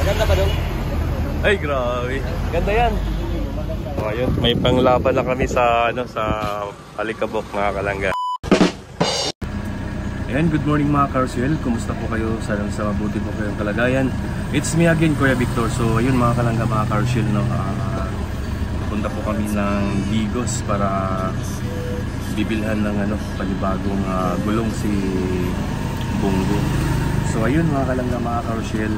Maganda pa doon? Ay, grabe. Ganda yan. Oh, yun. May panglaban na kami sa Alikabok, mga kalangga. Ayan, good morning mga Carousel. Kumusta po kayo? Sana sa mabuti po kayong kalagayan. It's me again, Kuya Victor. So, ayun mga kalangga, mga Carousel, no? Punta po kami ng Digos para bibilhan ng panibagong gulong si Bongo. So, ayun mga kalangga, mga Carousel,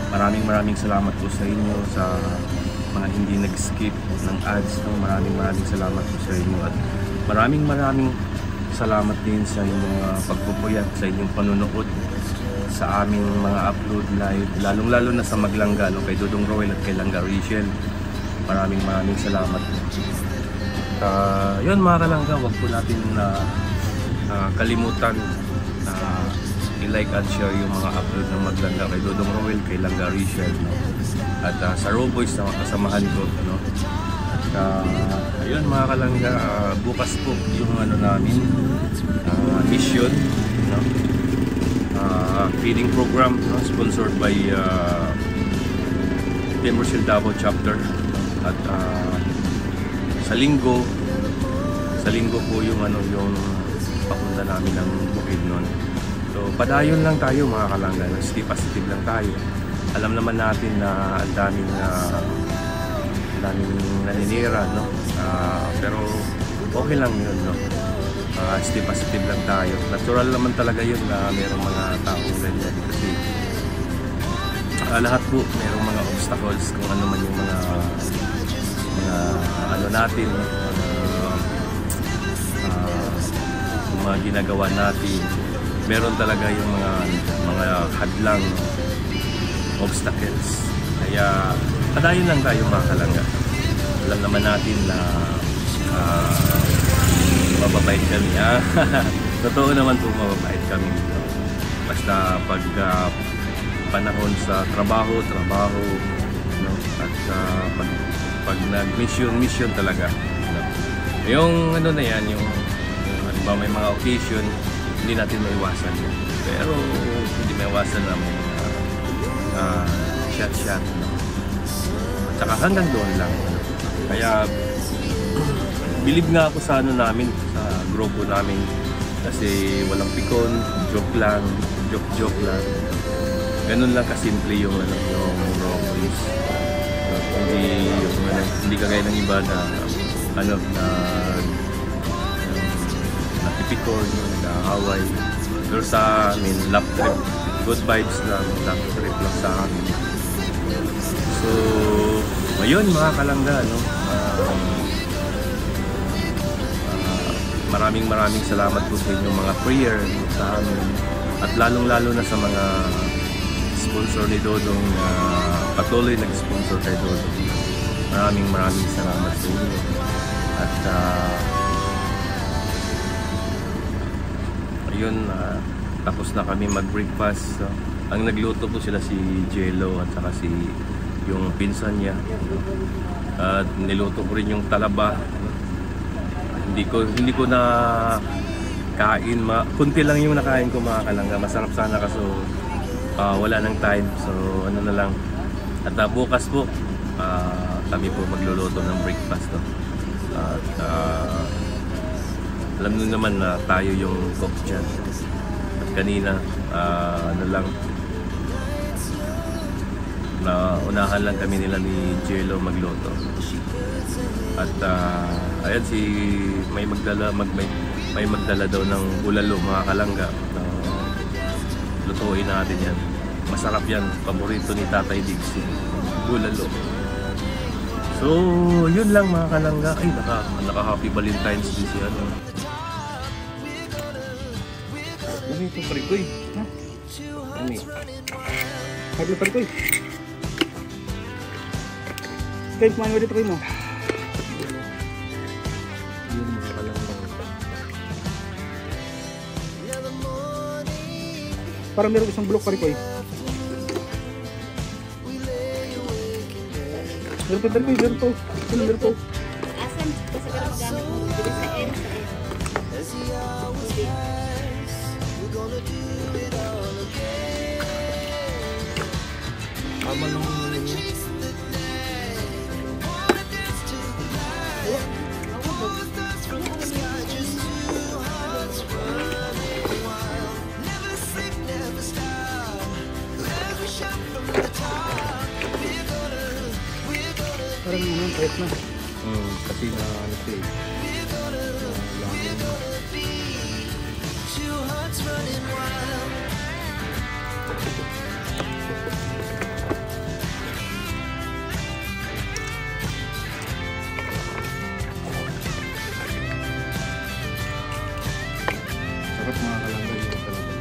maraming salamat po sa inyo sa mga hindi nag-skip ng ads, no? Maraming salamat po sa inyo at maraming salamat din sa inyong pagpupuyat, sa inyong panonood sa aming mga upload live, lalong-lalo na sa Maglangga, no? Kay Dudong Roel at kay Langga Rachel. Maraming salamat. Yun mga kalangga, wag po natin kalimutan na i-like at share yung mga upload ng Maglangga kay Dudong Roel, kay Langga Rachel, no? At sa Raw Boys na kasamahan ko, no? Ayun mga kalangga, bukas po yung namin mission, no? Feeding program, no? Sponsored by Team Rochelle Davao chapter. At sa linggo po yung yung papunta namin ng Bukidnon. So padayon lang tayo mga kalangga, stay-positive lang tayo. Alam naman natin na ang daming naninira, no? Pero okay lang yun, no? Stay positive lang tayo. Natural naman talaga yun na mayroong mga taong ganyan kasi lahat po mayroong mga obstacles kung ano man yung mga natin, yung mga ginagawa natin. Meron talaga yung mga hadlang, obstacles. Kaya padayon lang tayo mga kalangga. Alam naman natin na mababait kami. Totoo naman po, mababait kami. Basta pag panahon sa trabaho, no? At pag nag-mission talaga, no? Yung na yan, yung halimbawa may mga occasion, hindi natin maiwasan yun. Pero hindi maiwasan na may shot, no? Tsaka hanggang doon lang, no? Kaya believe nga ako sa namin, sa grupo namin, kasi walang pikon, joke lang. Ganun lang kasimple yung Raw Boys. Hindi kagaya ng iba na napipikon, nag-aaway. Pero sa amin, lap trip, good vibes lang, lap trip lang sa amin. So, ayun mga kalangga, no? Maraming salamat po sa inyong mga prayer sa amin. At lalong-lalo na sa mga sponsor ni Dodong na patuloy nag-sponsor kay Dodong. Maraming salamat sa inyo. At ayun, tapos na kami mag-breakfast. So, ang nagluto po sila si Jello at saka yung pinsan niya. At niluto ko rin yung talaba. Hindi ko na kain, kunti lang yung nakain ko mga kalangga. Masarap sana kaso wala nang time, so na lang. At bukas po kami po magluluto ng breakfast, no? At alam nyo naman na tayo yung cook dyan. At kanina na unahan lang kami nila ni Jello magluto. At ayan, may magdala daw ng bulalo mga kalangga. Lutuin natin yan. Masarap yan. Paborito ni Tatay Dixie, bulalo. So yun lang mga kalangga. Ay, naka-happy Valentine's Day siya, no? Ano ito, parikoy? Ha? Ano eh? Happy parikoy. Kahit kumain mo dito kayo, no? Parang meron isang bulok parikoy. Meron po. Asan? Kasi karang gamit mo. Dito sa end. Tama lang yun. Parang ano, kahit na. Kasi na ano siya eh. Sarap mga kalangga yung talaga.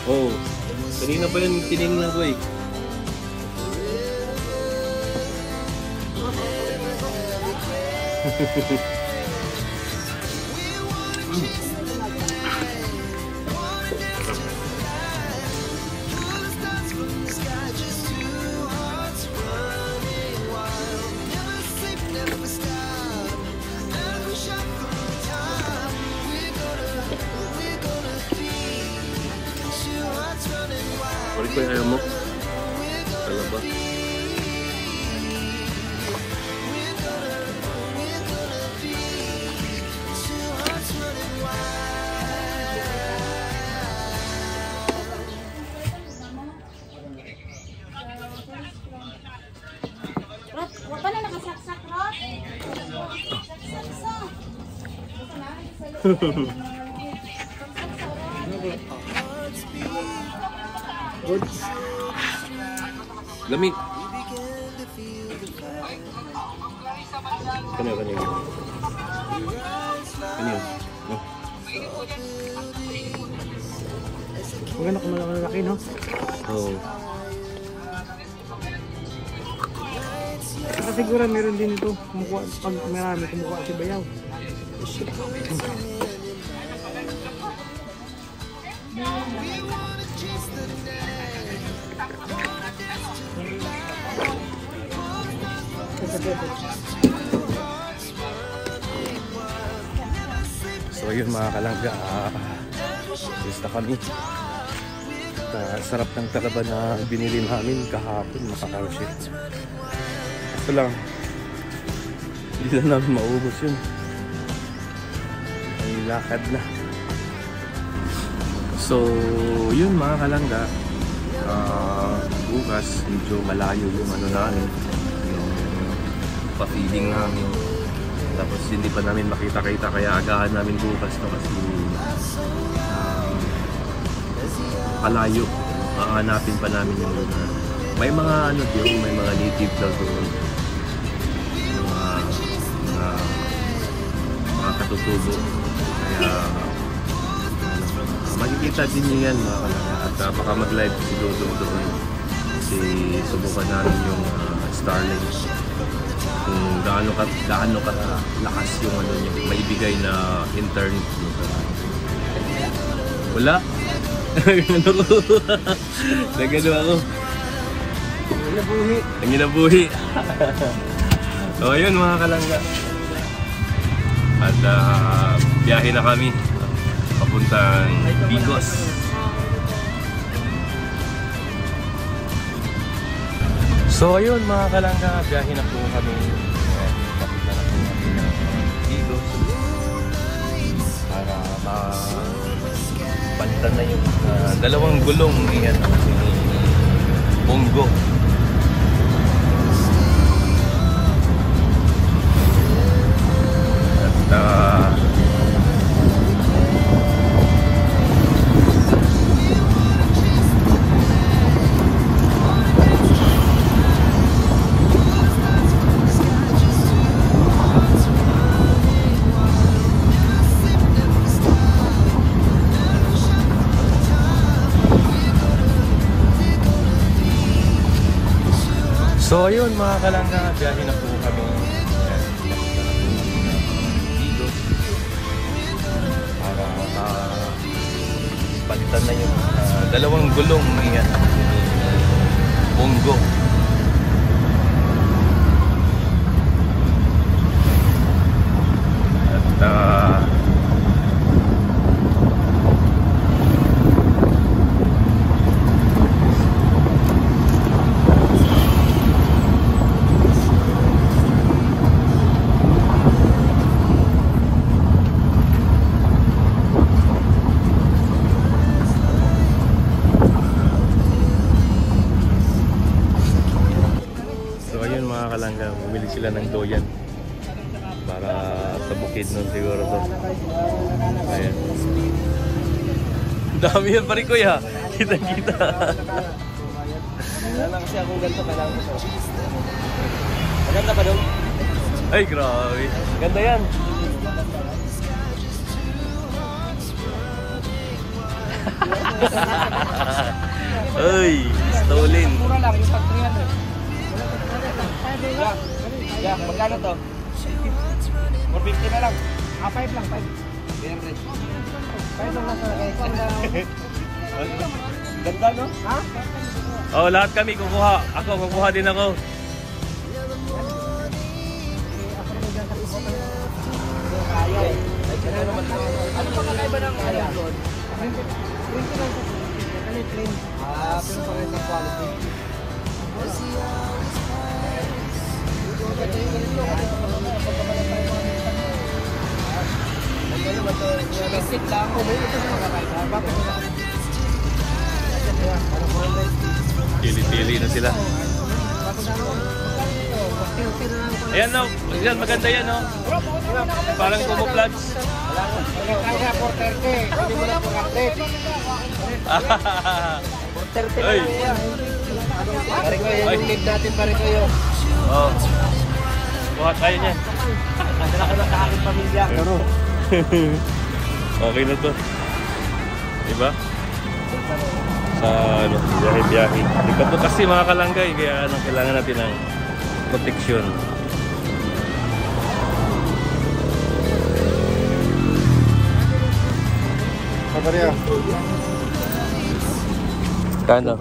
Oh, kanina ba yan tinignan ko eh. Balik ko yung ayaw mo. Talaba. Rod, huwag ka na nakasaksak, Rod. Saksak. Good. Lamig. Kanyo. Kanyo. No? Maganda kung malaki, no? Oh. Saka siguro meron din ito. Kumukuha, pag marami kumukuha si Bayaw. So yun mga kalangga, na kami. Sarap ng talaba na binili namin kahapon mga karuship. Ito lang, hindi na namin maubos yun. May lakad na. So yun mga kalangga, bukas medyo malayo yung ano namin, yung pa-feeding namin. Tapos hindi pa namin makita-kita kaya agahan namin bukas no, kasi palayo. Hahanapin pa namin yung lugar. May mga ano doon, may mga native daw doon. Mga katutubo. Kaya makikita din nyo yan mga kalangga. At baka mag-live si Dodong doon. Kasi subukan namin yung Starlink. Kung gaano ka lakas yung ano niya, maibigay na internet. Wala. Nagano ako. Ang ginabuhi. So ayun mga kalangga. At biyahe na kami papuntang Bicos. So ayun mga kalangga, biyahe na po kami. Papunta na po kami ng Bicos para palitan na yung dalawang gulong ni Bongo. At so ayun mga kalangga, biyahe na po kami. Bicos para palitan na yung dalawang gulong ni dugo. At mga kalangga, bumili sila ng doyan para sa bukid nun siguro to. Ayan. Dami yan pa rin kuya. Kita-kita. Wala lang kasi akong ganito, kailangan ko ito. Maganda ba doon? Ay, grabe. Ganda yan. Ay, stolen. Mura lang, yung pag 300. Yeah, magkano to? 450 na lang. 5 lang, 5. 300. 5 lang sa ganda, no? Ha? Oh, lahat kami kukuha. Ako, kukuha din ako. Ano pa kakaiba ng ayaw doon? Print lang sa plain. Pero pangit ng quality. Visit lang ako. Pili-pili na sila. Ayan no, yan, maganda yan no. Parang camouflage. Kaya 430. Hindi mo lang 430. 430 Ay. lang yan. Pare ko yung lead natin, pare ko yun. Oh. Buhat tayo niyan. Kasala ka lang sa aking pamilya. Pero okay na to. Diba? Sa ano, biyahe-biyahe. Iba to kasi mga kalanggay, kaya ano, kailangan natin ng proteksyon. Kabarya. Kano?